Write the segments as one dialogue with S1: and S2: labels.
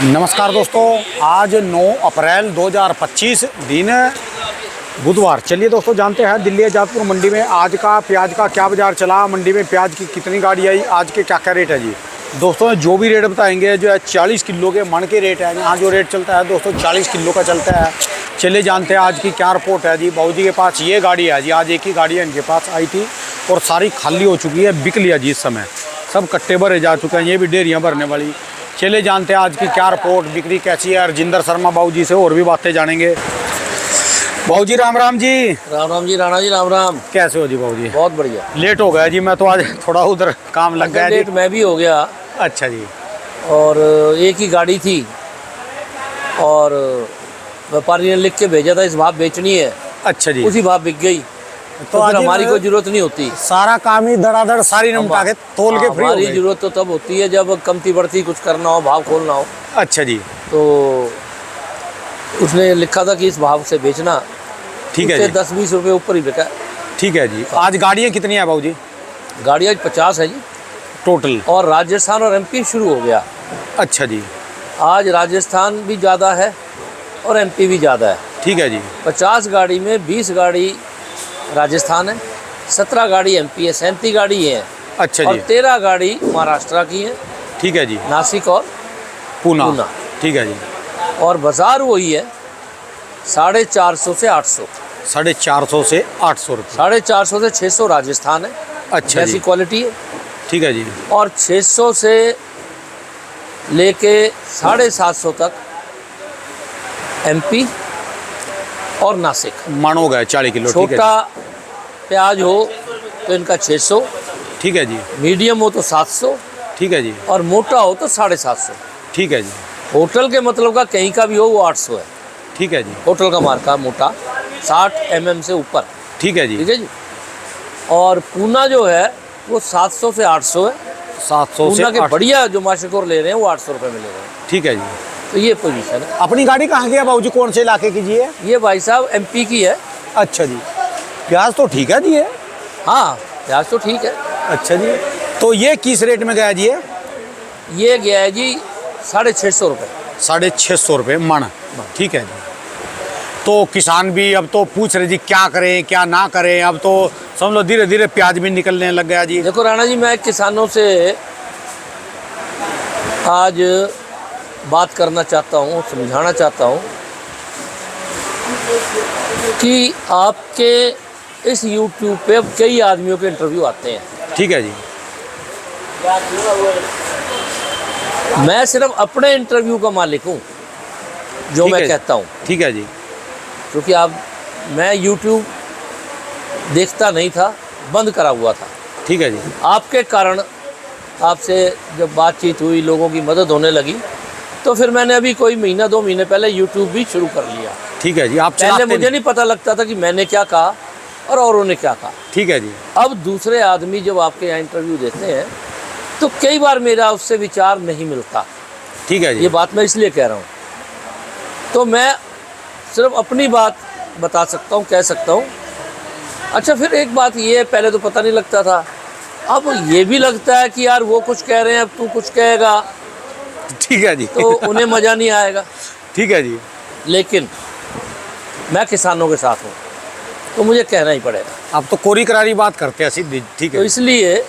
S1: नमस्कार दोस्तों, आज 9 अप्रैल 2025 दिन बुधवार। चलिए दोस्तों जानते हैं दिल्ली आजादपुर मंडी में आज का प्याज का क्या बाज़ार चला, मंडी में प्याज की कितनी गाड़ी आई, आज के क्या क्या रेट है जी। दोस्तों जो भी रेट बताएंगे जो है 40 किलो के मन के रेट है। यहाँ जो रेट चलता है दोस्तों 40 किलो का चलता है। चलिए जानते हैं आज की क्या रिपोर्ट है जी। बाबू जी के पास ये गाड़ी है जी, आज एक ही गाड़ी है इनके पास आई थी और सारी खाली हो चुकी है, बिक लिया जी। इस समय सब कट्टे भरे जा चुके हैं, ये भी डेरियाँ भरने वाली। चले जानते हैं आज की क्या रिपोर्ट, बिक्री कैसी है। रजिंदर शर्मा बाबू जी से और भी बातें जानेंगे। बाबू जी राम राम जी।
S2: राम राम जी, राणा जी राम राम।
S1: कैसे हो जी बाबू जी?
S2: बहुत बढ़िया।
S1: लेट हो गया जी, मैं तो आज थोड़ा उधर काम लग गया
S2: लेट
S1: जी।
S2: मैं भी हो गया।
S1: अच्छा जी। और
S2: एक ही गाड़ी थी और व्यापारी ने लिख के भेजा था इस भाव बेचनी है।
S1: अच्छा जी।
S2: उसी भाव बिक गई तो
S1: आज
S2: फिर हमारी कोई जरूरत नहीं होती।
S1: सारा काम ही धड़ाधड़ सारी निपटा के तोल के फ्री हो
S2: हमारी
S1: गए।
S2: जरूरत तो तब होती है जब कमती बढ़ती कुछ करना हो, भाव खोलना हो।
S1: अच्छा जी।
S2: तो उसने लिखा था कि इस भाव से बेचना,
S1: ठीक है जी।
S2: 10-20 रुपये ऊपर ही बिका।
S1: ठीक है जी। आज गाड़ियाँ कितनी है बाबू जी?
S2: गाड़ी आज 50 है जी
S1: टोटल।
S2: और राजस्थान और एमपी शुरू हो गया।
S1: अच्छा जी।
S2: आज राजस्थान भी ज़्यादा है और एमपी भी ज़्यादा है।
S1: ठीक है जी।
S2: 50 गाड़ी में 20 गाड़ी राजस्थान है, 17 गाड़ी एमपी है, 37 गाड़ी है।
S1: अच्छा
S2: और
S1: जी।
S2: 13 गाड़ी महाराष्ट्र की है,
S1: ठीक है जी।
S2: नासिक और
S1: पूना। ठीक है जी।
S2: और बाजार वही है 450 से 800।
S1: 450 से 800 रुपये।
S2: 450 से 600 राजस्थान है।
S1: अच्छा
S2: ऐसी
S1: जी।
S2: क्वालिटी है।
S1: ठीक है जी।
S2: और 600 से लेके 750 तक एमपी और नासिक।
S1: मन हो गया 40 किलो। ठीक है
S2: छोटा प्याज हो तो इनका 600,
S1: जी। ठीक है जी।
S2: मीडियम हो तो 700
S1: ठीक है जी।
S2: और मोटा हो तो 750।
S1: ठीक है जी।
S2: होटल के मतलब का कहीं का भी हो वो 800 है।
S1: ठीक है जी।
S2: होटल का मार्का मोटा 60 mm से ऊपर।
S1: ठीक है जी।
S2: ठीक है जी। और पूना जो है वो 700 से 800 है।
S1: 700 से
S2: पूना के
S1: 800।
S2: बढ़िया जो माशिकोर ले रहे हैं वो 800 रुपये में ले रहे हैं।
S1: ठीक है जी।
S2: तो ये पोजीशन है।
S1: अपनी गाड़ी कहाँ की है बाबू जी, कौन से इलाके की जी है?
S2: ये भाई साहब एमपी की है।
S1: अच्छा जी। प्याज तो ठीक है जी है।
S2: हाँ प्याज तो ठीक है।
S1: अच्छा जी। तो ये किस रेट में गया जी?
S2: ये गया है जी 650 रुपये।
S1: 650 रुपये मन। ठीक है जी। तो किसान भी अब तो पूछ रहे जी क्या करें क्या ना करें। अब तो समझ लो धीरे धीरे प्याज भी निकलने लग गया जी।
S2: देखो राणा जी, मैं किसानों से आज बात करना चाहता हूँ, समझाना चाहता हूँ कि आपके इस YouTube पे अब कई आदमियों के इंटरव्यू आते हैं।
S1: ठीक है जी।
S2: मैं सिर्फ अपने इंटरव्यू का मालिक हूँ जो
S1: ठीक
S2: मैं
S1: है।
S2: कहता हूँ,
S1: ठीक है जी।
S2: क्योंकि मैं YouTube देखता नहीं था, बंद करा हुआ था।
S1: ठीक है जी।
S2: आपके कारण आपसे जब बातचीत हुई, लोगों की मदद होने लगी, तो फिर मैंने अभी कोई महीना 2 महीने पहले YouTube भी शुरू कर लिया।
S1: ठीक है जी। आप
S2: पहले
S1: चलाते
S2: मुझे नहीं पता लगता था कि मैंने क्या कहा और औरों ने क्या कहा।
S1: ठीक है जी।
S2: अब दूसरे आदमी जब आपके यहाँ इंटरव्यू देते हैं तो कई बार मेरा उससे विचार नहीं मिलता।
S1: ठीक है जी।
S2: ये बात मैं इसलिए कह रहा हूँ। तो मैं सिर्फ अपनी बात बता सकता हूँ, कह सकता हूँ। अच्छा, फिर एक बात ये है, पहले तो पता नहीं लगता था, अब ये भी लगता है कि यार वो कुछ कह रहे हैं, अब तू कुछ कहेगा
S1: ठीक है जी।
S2: तो उन्हें मज़ा नहीं आएगा।
S1: ठीक है जी।
S2: लेकिन मैं किसानों के साथ हूँ तो मुझे कहना ही पड़ेगा।
S1: अब तो कोरी करारी बात करते हैं सीधी। ठीक
S2: तो
S1: है।
S2: इसलिए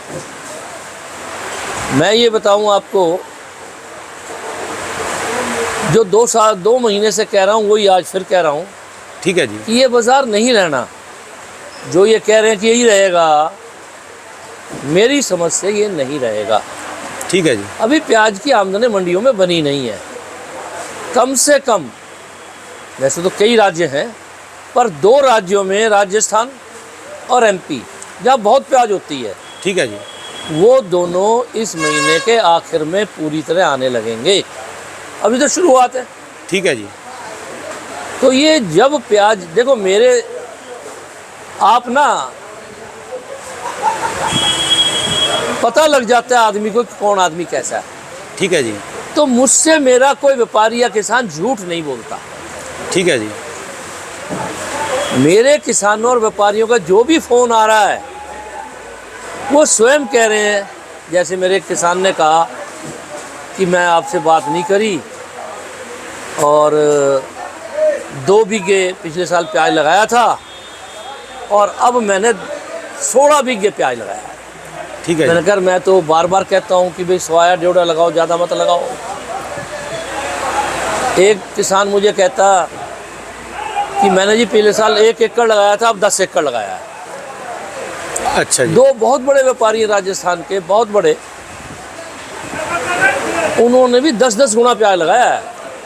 S2: मैं ये बताऊँ आपको, जो 2 महीने से कह रहा हूँ वही आज फिर कह रहा हूँ
S1: ठीक है जी।
S2: कि ये बाज़ार नहीं रहना। जो ये कह रहे हैं कि यही रहेगा, मेरी समझ से ये नहीं रहेगा।
S1: ठीक है जी।
S2: अभी प्याज की आमदनी मंडियों में बनी नहीं है। कम से कम, वैसे तो कई राज्य हैं, पर 2 राज्यों में, राजस्थान और एमपी, जहाँ बहुत प्याज होती है,
S1: ठीक है जी।
S2: वो दोनों इस महीने के आखिर में पूरी तरह आने लगेंगे। अभी तो शुरुआत है।
S1: ठीक है जी।
S2: तो ये जब प्याज, देखो मेरे, आप ना पता लग जाता है आदमी को कि कौन आदमी कैसा है।
S1: ठीक है जी।
S2: तो मुझसे मेरा कोई व्यापारी या किसान झूठ नहीं बोलता।
S1: ठीक है जी।
S2: मेरे किसानों और व्यापारियों का जो भी फ़ोन आ रहा है वो स्वयं कह रहे हैं। जैसे मेरे किसान ने कहा कि मैं आपसे बात नहीं करी और 2 बीघे पिछले साल प्याज लगाया था और अब मैंने 16 बीघे प्याज लगाया है।
S1: ठीक है
S2: मैंने
S1: जी।
S2: कहा मैं तो बार बार कहता हूँ कि भाई 1.25 लगाओ, ज़्यादा मत लगाओ। एक किसान मुझे कहता कि मैंने जी पिछले साल 1 एकड़ लगाया था, अब 10 एकड़ लगाया है।
S1: अच्छा जी।
S2: 2 बहुत बड़े व्यापारी हैं राजस्थान के, बहुत बड़े, उन्होंने भी 10-10 गुना प्याज लगाया है।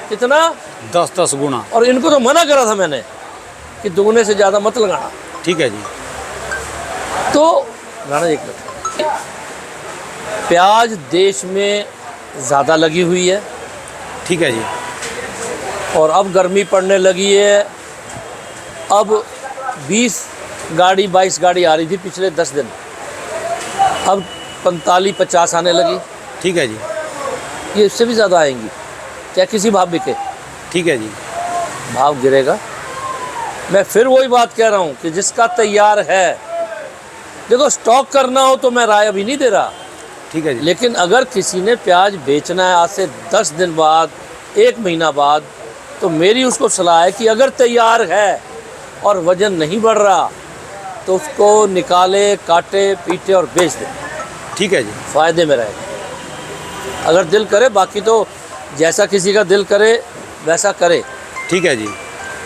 S2: कितना?
S1: 10-10 गुना।
S2: और इनको तो मना करा था मैंने कि दुगने से ज़्यादा मत लगाना।
S1: ठीक है जी।
S2: तो राणा एक मिनट, प्याज देश में ज़्यादा लगी हुई है
S1: ठीक है जी।
S2: और अब गर्मी पड़ने लगी है। अब 20 गाड़ी 22 गाड़ी आ रही थी पिछले 10 दिन, अब 45-50 आने लगी।
S1: ठीक है जी।
S2: ये इससे भी ज़्यादा आएंगी, चाहे किसी भाव बिके,
S1: ठीक है जी।
S2: भाव गिरेगा। मैं फिर वही बात कह रहा हूँ कि जिसका तैयार है, देखो स्टॉक करना हो तो मैं राय अभी नहीं दे रहा,
S1: ठीक है जी।
S2: लेकिन अगर किसी ने प्याज बेचना है आज से 10 दिन बाद, 1 महीना बाद, तो मेरी उसको सलाह है कि अगर तैयार है और वज़न नहीं बढ़ रहा तो उसको निकाले, काटे, पीटे और बेच दे,
S1: ठीक है जी।
S2: फ़ायदे में रहेगा। अगर दिल करे, बाकी तो जैसा किसी का दिल करे वैसा करे,
S1: ठीक है जी।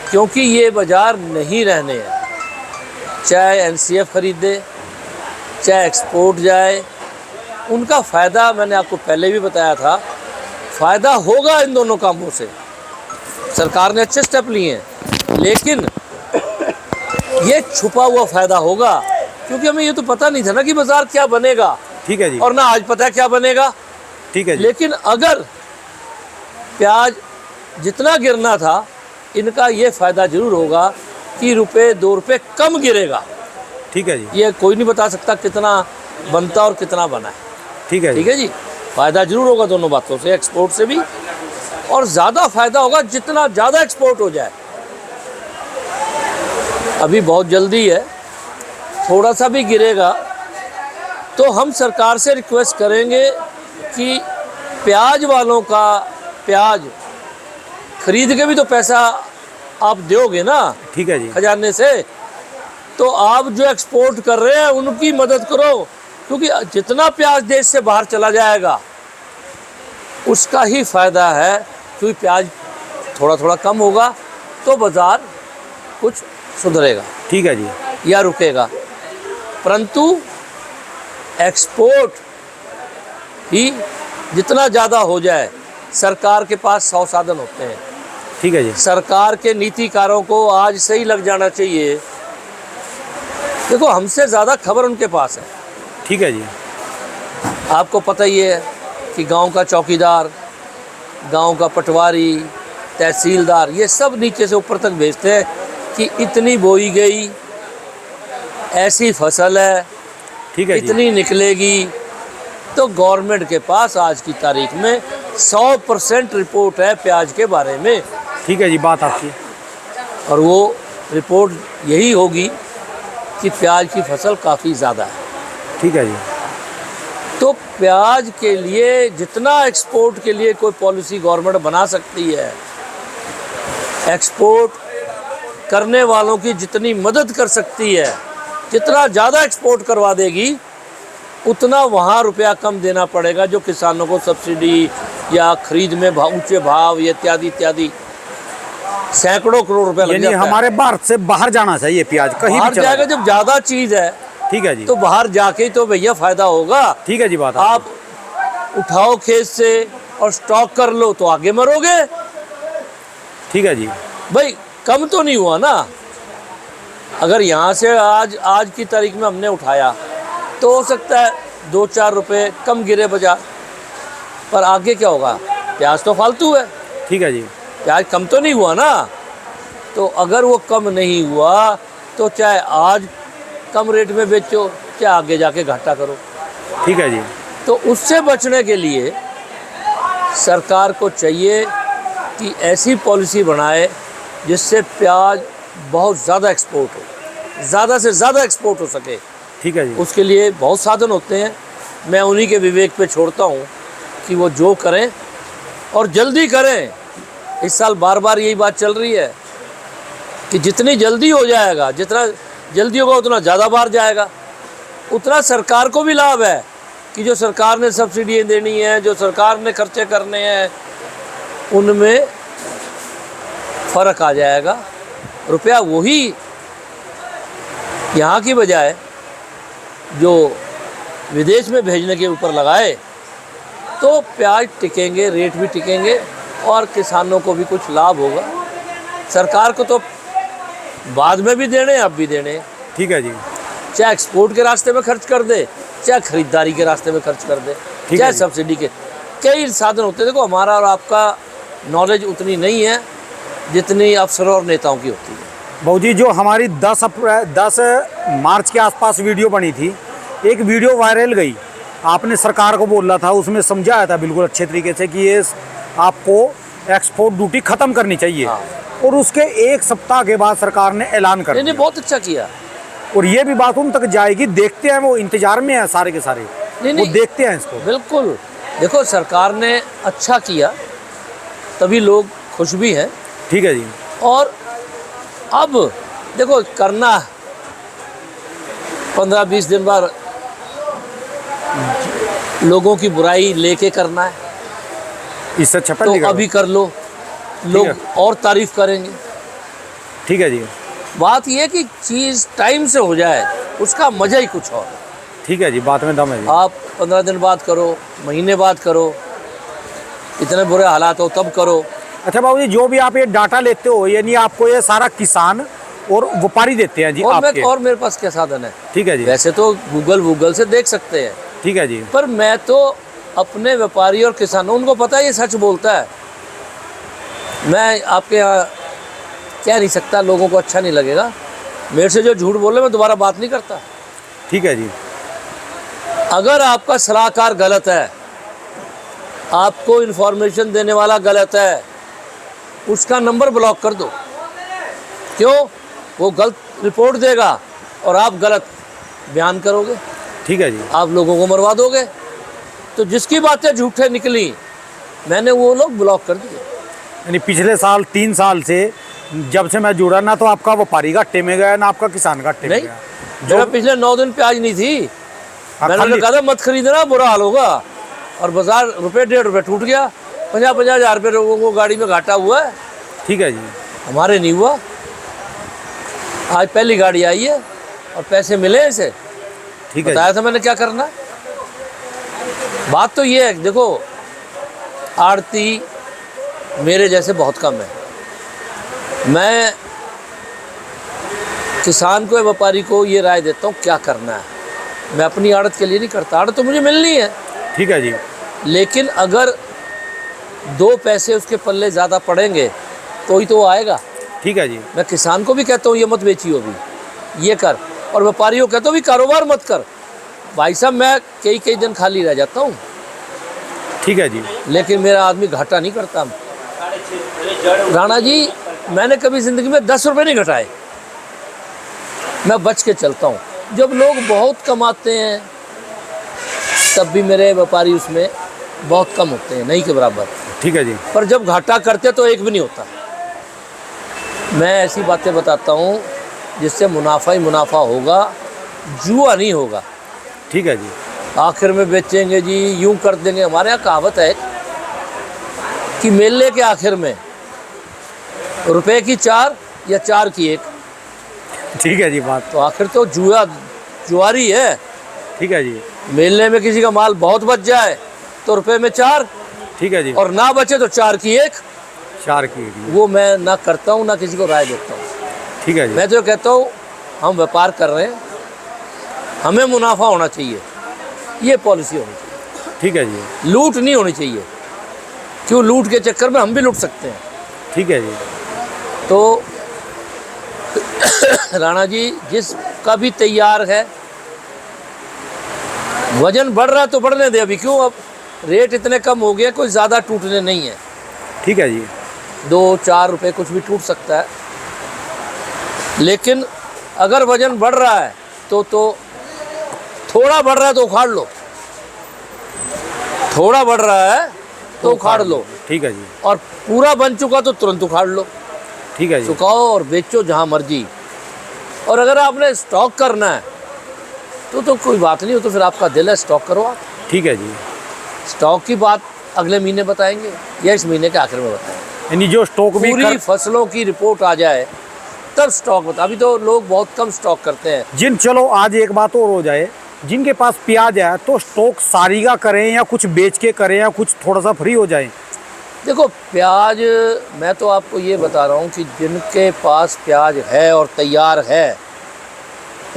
S2: क्योंकि ये बाज़ार नहीं रहने हैं। चाहे एनसीएफ खरीदे, चाहे एक्सपोर्ट जाए, उनका फ़ायदा मैंने आपको पहले भी बताया था, फ़ायदा होगा इन दोनों कामों से। सरकार ने अच्छे स्टेप लिए हैं, लेकिन ये छुपा हुआ फ़ायदा होगा, क्योंकि हमें ये तो पता नहीं था ना कि बाज़ार क्या बनेगा,
S1: ठीक है जी।
S2: और ना आज पता है क्या बनेगा।
S1: ठीक है जी।
S2: लेकिन अगर प्याज जितना गिरना था, इनका ये फ़ायदा ज़रूर होगा कि ₹1-2 कम गिरेगा।
S1: ठीक है जी।
S2: ये कोई नहीं बता सकता कितना बनता और कितना बना है।
S1: ठीक है जी।
S2: ठीक है जी, फ़ायदा ज़रूर होगा दोनों बातों से, एक्सपोर्ट से भी, और ज़्यादा फ़ायदा होगा जितना ज़्यादा एक्सपोर्ट हो जाए। अभी बहुत जल्दी है, थोड़ा सा भी गिरेगा तो हम सरकार से रिक्वेस्ट करेंगे कि प्याज वालों का प्याज खरीद के भी तो पैसा आप दोगे ना
S1: ठीक है जी।
S2: खजाने से, तो आप जो एक्सपोर्ट कर रहे हैं उनकी मदद करो, क्योंकि जितना प्याज देश से बाहर चला जाएगा उसका ही फ़ायदा है, क्योंकि प्याज थोड़ा थोड़ा कम होगा तो बाज़ार कुछ सुधरेगा
S1: ठीक है जी।
S2: या रुकेगा। परंतु एक्सपोर्ट ही जितना ज़्यादा हो जाए, सरकार के पास 100 साधन होते हैं।
S1: ठीक है जी।
S2: सरकार के नीतिकारों को आज से ही लग जाना चाहिए। देखो, हमसे ज़्यादा खबर उनके पास है।
S1: ठीक है जी।
S2: आपको पता ही है कि गांव का चौकीदार, गांव का पटवारी, तहसीलदार, ये सब नीचे से ऊपर तक भेजते हैं कि इतनी बोई गई, ऐसी फसल है,
S1: ठीक है जी।
S2: इतनी निकलेगी। तो गवर्नमेंट के पास आज की तारीख में 100% रिपोर्ट है प्याज के बारे में,
S1: ठीक है जी, बात आपकी।
S2: और वो रिपोर्ट यही होगी कि प्याज की फसल काफ़ी ज़्यादा है।
S1: ठीक है जी।
S2: तो प्याज के लिए जितना एक्सपोर्ट के लिए कोई पॉलिसी गवर्नमेंट बना सकती है, एक्सपोर्ट करने वालों की जितनी मदद कर सकती है, जितना ज़्यादा एक्सपोर्ट करवा देगी, उतना वहाँ रुपया कम देना पड़ेगा, जो किसानों को सब्सिडी या खरीद में ऊंचे भाव या इत्यादि इत्यादि सैकड़ों करोड़ रुपया लग
S1: यानी
S2: जाता है।
S1: हमारे भारत से बाहर जाना चाहिए प्याज, कहीं
S2: बाहर
S1: भी चला
S2: जाएगा
S1: जाए।
S2: जब ज़्यादा चीज़ है
S1: ठीक है जी।
S2: तो बाहर जाके ही तो भैया फ़ायदा होगा।
S1: ठीक है जी, बात
S2: आप उठाओ खेत से और स्टॉक कर लो तो आगे मरोगे।
S1: ठीक है जी।
S2: भाई कम तो नहीं हुआ ना। अगर यहाँ से आज की तारीख में हमने उठाया तो हो सकता है 2-4 रुपए कम गिरे बाजार, पर आगे क्या होगा? प्याज तो फालतू है,
S1: ठीक है जी।
S2: प्याज कम तो नहीं हुआ ना। तो अगर वो कम नहीं हुआ तो चाहे आज कम रेट में बेचो, चाहे आगे जाके घाटा करो।
S1: ठीक है जी।
S2: तो उससे बचने के लिए सरकार को चाहिए कि ऐसी पॉलिसी बनाए जिससे प्याज बहुत ज़्यादा एक्सपोर्ट हो, ज़्यादा से ज़्यादा एक्सपोर्ट हो सके।
S1: ठीक है जी।
S2: उसके लिए बहुत साधन होते हैं, मैं उन्हीं के विवेक पे छोड़ता हूँ कि वो जो करें और जल्दी करें, इस साल बार बार यही बात चल रही है कि जितनी जल्दी हो जाएगा, जितना जल्दी होगा उतना ज़्यादा बार जाएगा, उतना सरकार को भी लाभ है कि जो सरकार ने सब्सिडी देनी है, जो सरकार ने खर्चे करने हैं, उनमें फ़र्क आ जाएगा। रुपया वही यहाँ की बजाय जो विदेश में भेजने के ऊपर लगाए तो प्याज टिकेंगे, रेट भी टिकेंगे और किसानों को भी कुछ लाभ होगा। सरकार को तो बाद में भी देने, अब भी देने।
S1: ठीक है जी।
S2: चाहे एक्सपोर्ट के रास्ते में खर्च कर दे, चाहे खरीदारी के रास्ते में खर्च कर दे, चाहे सब्सिडी के, कई साधन होते हैं। देखो हमारा और आपका नॉलेज उतनी नहीं है जितनी अफसरों और नेताओं की होती है।
S1: बहू जी, जो हमारी 10 मार्च के आसपास वीडियो बनी थी, एक वीडियो वायरल गई, आपने सरकार को बोला था, उसमें समझाया था बिल्कुल अच्छे तरीके से कि ये आपको एक्सपोर्ट ड्यूटी ख़त्म करनी चाहिए।
S2: हाँ।
S1: और उसके एक सप्ताह के बाद सरकार ने ऐलान कर दिया।
S2: बहुत अच्छा किया।
S1: और ये भी बात उन तक जाएगी, देखते हैं, वो इंतजार में है सारे के सारे, वो देखते हैं इसको।
S2: बिल्कुल, देखो सरकार ने अच्छा किया, तभी लोग खुश भी हैं।
S1: ठीक है जी।
S2: और अब देखो करना 15-20 दिन बाद लोगों की बुराई लेके करना है,
S1: इससे अच्छा
S2: तो अभी कर लो, लोग और तारीफ करेंगे।
S1: ठीक है जी।
S2: बात यह है कि चीज़ टाइम से हो जाए, उसका मज़ा ही कुछ और।
S1: ठीक है जी, बात में दम है जी।
S2: आप 15 दिन बाद करो, महीने बाद करो, इतने बुरे हालात हो तब करो।
S1: अच्छा बाबू जी, जो भी आप ये डाटा लेते हो, यानी आपको ये सारा किसान और व्यापारी देते हैं जी?
S2: और मेरे पास क्या साधन है?
S1: ठीक है जी।
S2: वैसे तो गूगल से देख सकते हैं।
S1: ठीक है जी।
S2: पर मैं तो अपने व्यापारी और किसानों, उनको पता है ये सच बोलता है। मैं आपके यहाँ कह नहीं सकता, लोगों को अच्छा नहीं लगेगा मेरे से जो झूठ बोले, मैं दोबारा बात नहीं करता।
S1: ठीक है जी।
S2: अगर आपका सलाहकार गलत है, आपको इन्फॉर्मेशन देने वाला गलत है, उसका नंबर ब्लॉक कर दो। क्यों? वो गलत रिपोर्ट देगा और आप गलत बयान करोगे।
S1: ठीक है जी।
S2: आप लोगों को मरवा दोगे। तो जिसकी बातें झूठे निकली, मैंने वो लोग ब्लॉक कर दिए।
S1: यानी पिछले साल 3 साल से जब से मैं जुड़ा, ना तो आपका व्यापारी घाटे में गया, ना आपका किसान घाटे में गया।
S2: जो पिछले 9 दिन प्याज नहीं थी, मैंने कहा था मत खरीदना, बुरा हाल होगा। और बाजार ₹1.5 टूट गया, 50-50 हज़ार रुपये लोगों को गाड़ी में घाटा हुआ है।
S1: ठीक है जी।
S2: हमारे नहीं हुआ। आज पहली गाड़ी आई है और पैसे मिले इसे।
S1: ठीक है,
S2: बताया था मैंने क्या करना। बात तो ये है, देखो आड़ती मेरे जैसे बहुत कम है। मैं किसान को या व्यापारी को ये राय देता हूँ क्या करना है। मैं अपनी आड़त के लिए नहीं करता, आड़त तो मुझे मिलनी है।
S1: ठीक है जी।
S2: लेकिन अगर 2 पैसे उसके पल्ले ज़्यादा पड़ेंगे तो ही तो वो आएगा।
S1: ठीक है जी।
S2: मैं किसान को भी कहता हूँ ये मत बेचियो, भी ये कर, और व्यापारियों को कहता हूँ भी कारोबार मत कर। भाई साहब, मैं कई दिन खाली रह जाता हूँ।
S1: ठीक है जी।
S2: लेकिन मेरा आदमी घाटा नहीं करता। राणा जी, मैंने कभी ज़िंदगी में 10 रुपये नहीं घटाए। मैं बच के चलता हूँ। जब लोग बहुत कमाते हैं तब भी मेरे व्यापारी उसमें बहुत कम होते हैं, नहीं के बराबर।
S1: ठीक है जी।
S2: पर जब घाटा करते तो एक भी नहीं होता। मैं ऐसी बातें बताता हूँ जिससे मुनाफा ही मुनाफा होगा, जुआ नहीं होगा।
S1: ठीक है जी।
S2: आखिर में बेचेंगे जी, यूं कर देंगे। हमारे यहाँ कहावत है कि मेले के आखिर में रुपए की 4 या 4 की 1।
S1: ठीक है जी। बात
S2: तो आखिर तो जुआरी है।
S1: ठीक है जी।
S2: मेले में किसी का माल बहुत बच जाए तो रुपए में 4।
S1: ठीक है जी।
S2: और ना बचे तो 4 की 1।
S1: 4 की 1।
S2: वो मैं ना करता हूँ, ना किसी को राय देता हूँ।
S1: ठीक है जी।
S2: मैं तो कहता हूँ हम व्यापार कर रहे हैं, हमें मुनाफा होना चाहिए, ये पॉलिसी होनी चाहिए।
S1: ठीक है जी।
S2: लूट नहीं होनी चाहिए। क्यों? लूट के चक्कर में हम भी लूट सकते हैं।
S1: ठीक है जी।
S2: तो राणा जी, जिसका भी तैयार है, वजन बढ़ रहा तो बढ़ने दे। अभी क्यों? अब रेट इतने कम हो गए, कोई ज़्यादा टूटने नहीं है।
S1: ठीक है जी।
S2: 2-4 रुपए कुछ भी टूट सकता है। लेकिन अगर वजन बढ़ रहा है तो थोड़ा बढ़ रहा है तो उखाड़ लो। थोड़ा बढ़ रहा है तो उखाड़ लो।
S1: ठीक है जी।
S2: और पूरा बन चुका तो तुरंत उखाड़ लो,
S1: ठीक है जी।
S2: सुखाओ और बेचो जहाँ मर्जी। और अगर आपने स्टॉक करना है तो कोई बात नहीं हो, तो फिर आपका दिल है, स्टॉक करो आप।
S1: ठीक है जी।
S2: स्टॉक की बात अगले महीने बताएंगे या इस महीने के आखिर में बताएंगे।
S1: यानी जो स्टॉक भी
S2: पूरी फसलों की रिपोर्ट आ जाए तब स्टॉक बता। अभी तो लोग बहुत कम स्टॉक करते हैं।
S1: चलो आज एक बात और हो जाए, जिनके पास प्याज है तो स्टॉक सारी का करें या कुछ बेच के करें या कुछ थोड़ा सा फ्री हो जाए?
S2: देखो प्याज, मैं तो आपको ये बता रहा हूँ कि जिनके पास प्याज है और तैयार है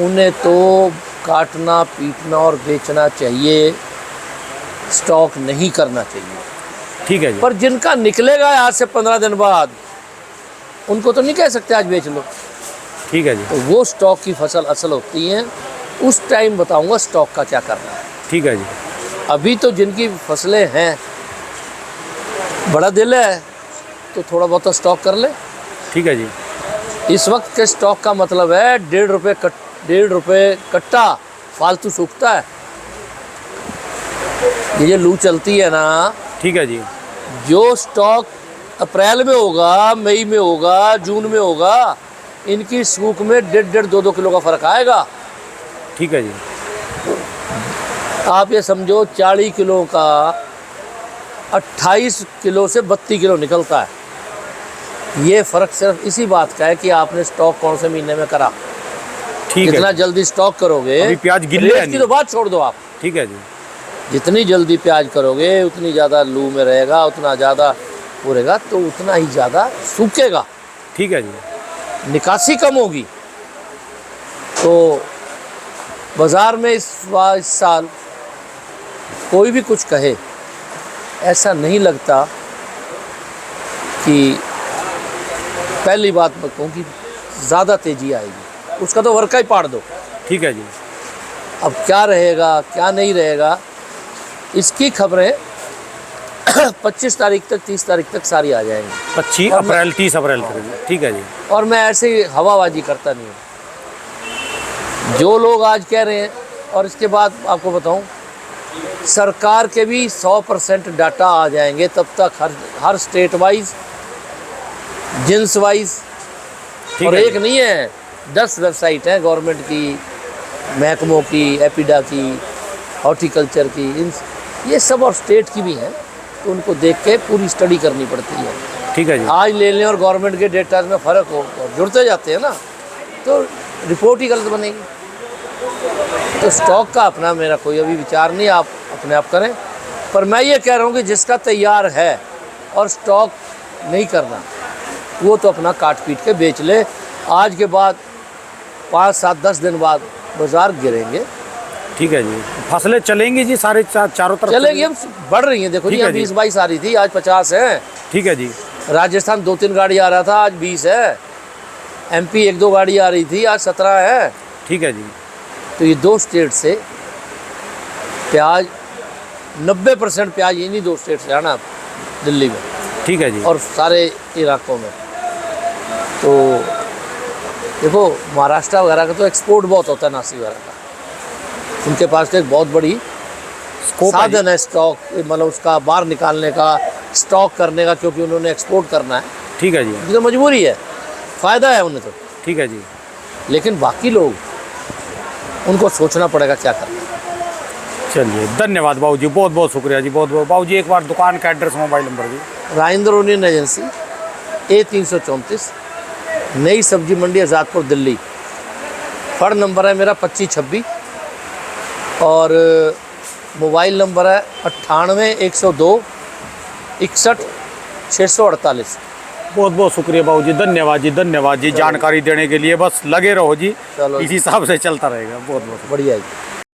S2: उन्हें तो काटना, पीटना और बेचना चाहिए, स्टॉक नहीं करना चाहिए।
S1: ठीक है जी।
S2: पर जिनका निकलेगा आज से 15 दिन बाद, उनको तो नहीं कह सकते आज बेच लो।
S1: ठीक है जी।
S2: तो वो स्टॉक की फसल असल होती है, उस टाइम बताऊंगा स्टॉक का क्या करना है।
S1: ठीक है जी।
S2: अभी तो जिनकी फसलें हैं, बड़ा दिल है, तो थोड़ा बहुत तो स्टॉक कर ले।
S1: ठीक है जी।
S2: इस वक्त के स्टॉक का मतलब है 1.5 रुपये कट्टा फालतू सूखता है। ये लू चलती है ना,
S1: ठीक है जी।
S2: जो स्टॉक अप्रैल में होगा, मई में होगा, जून में होगा, इनकी सूख में 1.5-2 किलो का फर्क आएगा।
S1: ठीक है जी।
S2: आप ये समझो 40 किलो का 28 किलो से 32 किलो निकलता है। ये फ़र्क सिर्फ इसी बात का है कि आपने स्टॉक कौन से महीने में करा।
S1: ठीक है।
S2: जितना जल्दी स्टॉक करोगे,
S1: अभी प्याज गिल्ले
S2: रेट की तो बात छोड़ दो आप।
S1: ठीक है जी।
S2: जितनी जल्दी प्याज करोगे उतनी ज़्यादा लू में रहेगा, उतना ज़्यादा पूरेगा, तो उतना ही ज़्यादा सूखेगा।
S1: ठीक है जी।
S2: निकासी कम होगी। तो बाज़ार में इस साल कोई भी कुछ कहे, ऐसा नहीं लगता कि, पहली बात मैं कहूँ कि ज़्यादा तेज़ी आएगी। उसका तो वर्का ही पाड़ दो।
S1: ठीक है जी।
S2: अब क्या रहेगा क्या नहीं रहेगा, इसकी खबरें 25 तारीख तक, 30 तारीख तक सारी आ जाएंगी।
S1: 25 अप्रैल 30 अप्रैल तक। ठीक है जी।
S2: और मैं ऐसे ही हवाबाजी करता नहीं हूँ। जो लोग आज कह रहे हैं, और इसके बाद आपको बताऊं, सरकार के भी 100% डाटा आ जाएंगे तब तक, हर स्टेट वाइज, जिन्स वाइज। और एक नहीं है, 10 वेबसाइट हैं गवर्नमेंट की, महकमों की, एपिडा की, हॉर्टिकल्चर की, ये सब और स्टेट की भी हैं, तो उनको देख के पूरी स्टडी करनी पड़ती है।
S1: ठीक है जी।
S2: आज ले लें और गवर्नमेंट के डेटा में फ़र्क हो और जुड़ते जाते हैं ना, तो रिपोर्ट ही गलत बनेगी। तो स्टॉक का अपना मेरा कोई अभी विचार नहीं, आप अपने आप करें। पर मैं ये कह रहा हूँ कि जिसका तैयार है और स्टॉक नहीं करना, वो तो अपना काट पीट के बेच ले। आज के बाद 5, 7, 10 दिन बाद बाज़ार गिरेंगे।
S1: ठीक है जी। फसलें चलेंगी जी सारे चारों तरफ
S2: चलेंगी, हम बढ़ रही हैं। देखो जी, 20-22 आ रही थी, आज 50 है।
S1: ठीक है जी।
S2: राजस्थान 2-3 गाड़ी आ रहा था, आज 20 है। MP 1-2 गाड़ी आ रही थी, आज 17 है।
S1: ठीक है जी।
S2: तो ये 2 स्टेट से प्याज, 90% प्याज इन्हीं 2 स्टेट से आना, दिल्ली में।
S1: ठीक है जी।
S2: और सारे इलाकों में। तो देखो महाराष्ट्र वगैरह का तो एक्सपोर्ट बहुत होता है, नासिक वगैरह का। उनके पास तो एक बहुत बड़ी साधन है स्टॉक, मतलब उसका बाहर निकालने का, स्टॉक करने का, क्योंकि उन्होंने एक्सपोर्ट करना है।
S1: ठीक है जी।
S2: ये तो मजबूरी है, फ़ायदा है उन्हें तो।
S1: ठीक है जी।
S2: लेकिन बाकी लोग, उनको सोचना पड़ेगा क्या करना।
S1: चलिए, धन्यवाद बाबू जी, बहुत बहुत शुक्रिया जी, बहुत बहुत। बाबू जी एक बार दुकान का एड्रेस, मोबाइल नंबर जी।
S2: राजेंद्र यूनियन एजेंसी, A334, नई सब्जी मंडी, आज़ादपुर, दिल्ली। फर्ड नंबर है मेरा 2526 और मोबाइल नंबर है 98 102 61 648।
S1: बहुत बहुत शुक्रिया बाबू जी, धन्यवाद जी, धन्यवाद जी, जानकारी देने के लिए। बस लगे रहो जी, इसी हिसाब से चलता रहेगा। बहुत बहुत
S2: बढ़िया जी।